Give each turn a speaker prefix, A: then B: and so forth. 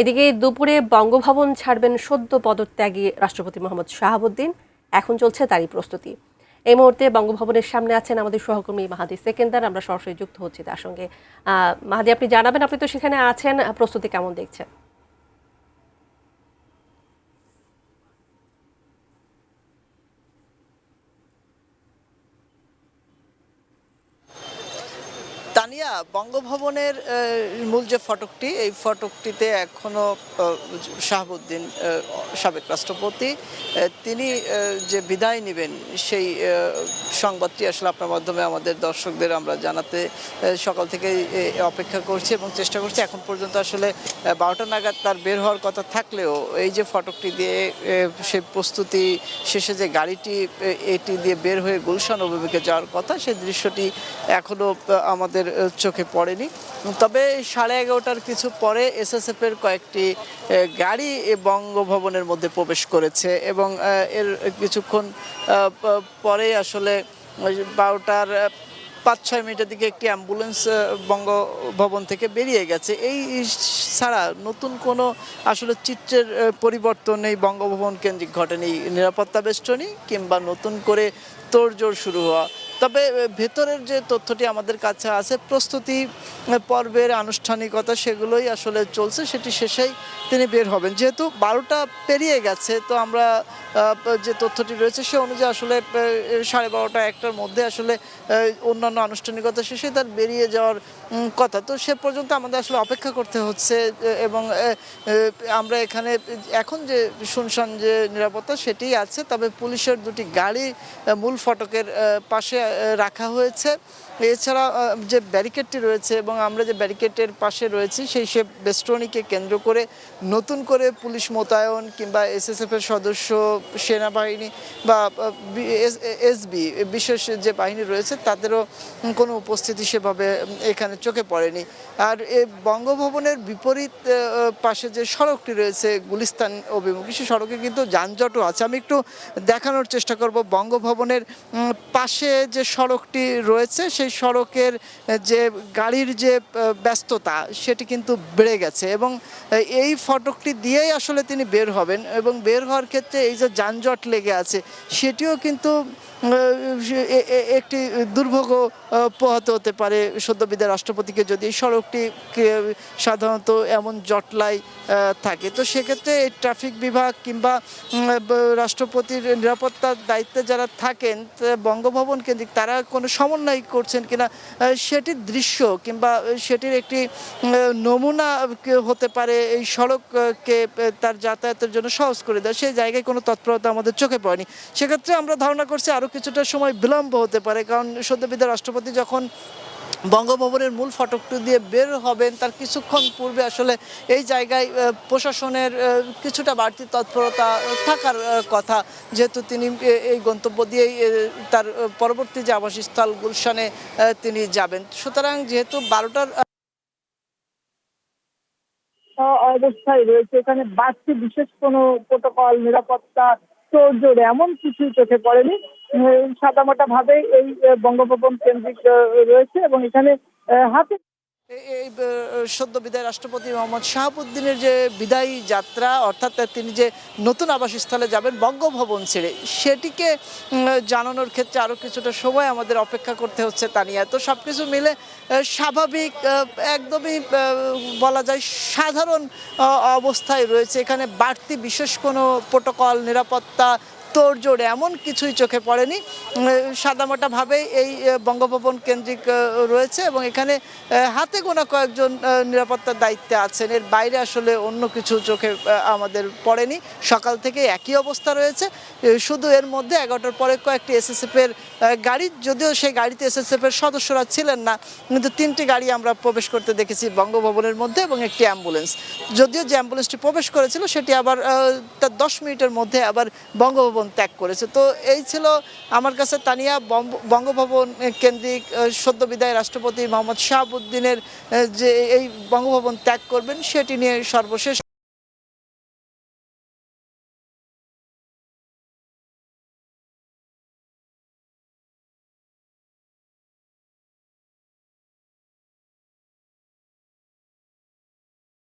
A: এদিকে দুপুরে বঙ্গভবন ছাড়বেন সদ্য পদত্যাগী রাষ্ট্রপতি মোহাম্মদ শাহাবুদ্দিন। এখন চলছে তারই প্রস্তুতি। এই মুহূর্তে বঙ্গভবনের সামনে আছেন আমাদের সহকর্মী মাহাদি সেকেন্দার। আমরা সরাসরি যুক্ত হচ্ছি তার সঙ্গে। মাহাদি, আপনি জানাবেন, আপনি তো সেখানে আছেন, প্রস্তুতি কেমন দেখছেন?
B: তানিয়া, বঙ্গভবনের মূল যে ফটকটি, এই ফটকটিতে এখনো শাহাবুদ্দিন সাবেক রাষ্ট্রপতি তিনি যে বিদায় নেবেন সেই সংবাদটি আসলে আপনার মাধ্যমে আমাদের দর্শকদের আমরা জানাতে সকাল থেকে অপেক্ষা করছি এবং চেষ্টা করছি। এখন পর্যন্ত আসলে 12টা নাগাদ তার বের হওয়ার কথা থাকলেও এই যে ফটকটি দিয়ে সেই প্রস্তুতি শেষে যে গাড়িটি এটি দিয়ে বের হয়ে গুলশান অভিমুখে যাওয়ার কথা, সেই দৃশ্যটি এখনো আমাদের চোখে পড়েনি। তবে 11:30টার কিছু পরে এসএসএফের কয়েকটি গাড়ি বঙ্গভবনের মধ্যে প্রবেশ করেছে এবং এর কিছুক্ষণ পরে আসলে 12টার 5-6 মিনিটের দিকে একটি অ্যাম্বুলেন্স বঙ্গভবন থেকে বেরিয়ে গেছে। এই ছাড়া নতুন কোনো আসলে চিত্রের পরিবর্তন এই বঙ্গভবন কেন্দ্রিক ঘটেনি, নিরাপত্তা বেষ্টনী কিংবা নতুন করে তোড়জোড় শুরু হওয়া। তবে ভেতরের যে তথ্যটি আমাদের কাছে আছে, প্রস্তুতি পর্বের আনুষ্ঠানিকতা সেগুলোই আসলে চলছে, সেটি শেষেই তিনি বের হবেন। যেহেতু 12টা পেরিয়ে গেছে, তো আমরা যে তথ্যটি রয়েছে সে অনুযায়ী আসলে 12:30 1টার মধ্যে আসলে অন্যান্য আনুষ্ঠানিকতা শেষে তার বেরিয়ে যাওয়ার কথা। তো সে পর্যন্ত আমাদের আসলে অপেক্ষা করতে হচ্ছে এবং আমরা এখানে এখন যে শুনশান যে নিরাপত্তা সেটি আছে, তবে পুলিশের দুটি গাড়ি মূল ফটকের পাশে রাখা হয়েছে। এছাড়া যে ব্যারিকেডটি রয়েছে এবং আমরা যে ব্যারিকেডের পাশে রয়েছি, সেই সে বেষ্টনীকে কেন্দ্র করে নতুন করে পুলিশ মোতায়েন কিংবা এসএসএফের সদস্য, সেনাবাহিনী বা এসবি বিশেষ যে বাহিনী রয়েছে তাদেরও কোনো উপস্থিতি সেভাবে এখানে চোখে পড়েনি। আর এই বঙ্গভবনের বিপরীত পাশে যে সড়কটি রয়েছে গুলিস্তান অভিমুখী, সেই সড়কে কিন্তু যানজটও আছে। আমি একটু দেখানোর চেষ্টা করব। বঙ্গভবনের পাশে যে সড়কটি রয়েছে সেই সড়কের যে গাড়ির যে ব্যস্ততা সেটি কিন্তু বেড়ে গেছে এবং এই ফটকটি দিয়েই আসলে তিনি বের হবেন এবং বের হওয়ার ক্ষেত্রে এই যে যানজট লেগে আছে সেটিও কিন্তু একটি দুর্ভোগ পোহাতে হতে পারে সদ্যবিদায় রাষ্ট্রপতিকে, যদি এই সড়কটি সাধারণত এমন জটলাই থাকে। তো সেক্ষেত্রে এই ট্রাফিক বিভাগ কিংবা রাষ্ট্রপতির নিরাপত্তার দায়িত্বে যারা থাকেন বঙ্গভবন কেন্দ্রিক, তারা কোনো সমন্বয় করছেন কিনা সেটির দৃশ্য কিংবা সেটির একটি নমুনা হতে পারে এই সড়ককে তার যাতায়াতের জন্য সহজ করে দেয়, সেই জায়গায় কোনো তৎপরতা আমাদের চোখে পড়েনি। সেক্ষেত্রে আমরা ধারণা করছি আরও কিছুটা সময় বিলম্ব হতে পারে, কারণ সদ্যবিদায় রাষ্ট্রপতি যখন বঙ্গভবনের মূল ফটকটি দিয়ে বের হবেন তার কিছুক্ষণ পূর্বে আসলে এই জায়গায় প্রশাসনের কিছুটা বাড়তি তৎপরতা থাকার কথা, যেহেতু তিনি এই গন্তব্য দিয়েই তার পরবর্তী যে আবাসস্থল গুলশানে তিনি যাবেন। সুতরাং যেহেতু 12টার
C: অবস্থায় রয়েছে, এখানে বাড়তি বিশেষ কোনো প্রোটোকল, নিরাপত্তা, তোড়জোড় এমন কিছুই চোখে পড়েনি। সাদামাটা ভাবে এই বঙ্গভবন কেন্দ্রিক রয়েছে এবং এখানে হাতে
B: এই সদ্য বিদায় রাষ্ট্রপতি মোহাম্মদ শাহাবুদ্দিনের যে বিদায়ী যাত্রা, অর্থাৎ তিনি যে নতুন আবাসস্থলে যাবেন বঙ্গভবন ছেড়ে, সেটিকে জানানোর ক্ষেত্রে আরও কিছুটা সময় আমাদের অপেক্ষা করতে হচ্ছে তানিয়া। তো সব কিছু মিলে স্বাভাবিক, একদমই বলা যায় সাধারণ অবস্থায় রয়েছে। এখানে বাড়তি বিশেষ কোনো প্রোটোকল, নিরাপত্তা, তোড়জোড় এমন কিছুই চোখে পড়েনি। সাদামাটাভাবে এই বঙ্গভবন কেন্দ্রিক রয়েছে এবং এখানে হাতে গোনা কয়েকজন নিরাপত্তার দায়িত্বে আছেন, এর বাইরে আসলে অন্য কিছু চোখে আমাদের পড়েনি। সকাল থেকে একই অবস্থা রয়েছে, শুধু এর মধ্যে 11টার পরে কয়েকটি এসএসএফের গাড়ি, যদিও সেই গাড়িতে এসএসএফের সদস্যরা ছিলেন না, কিন্তু 3টি গাড়ি আমরা প্রবেশ করতে দেখেছি বঙ্গভবনের মধ্যে এবং একটি অ্যাম্বুলেন্স। যদিও যে অ্যাম্বুলেন্সটি প্রবেশ করেছিল সেটি আবার তার 10 মিনিটের মধ্যে আবার বঙ্গভবন ত্যাগ করেছে। তো এই ছিল আমার কাছে তানিয়া বঙ্গভবন কেন্দ্রিক সদ্য বিদায় রাষ্ট্রপতি মোহাম্মদ শাহাবুদ্দিনের যে এই বঙ্গভবন ত্যাগ করবেন সেটি নিয়ে সর্বশেষ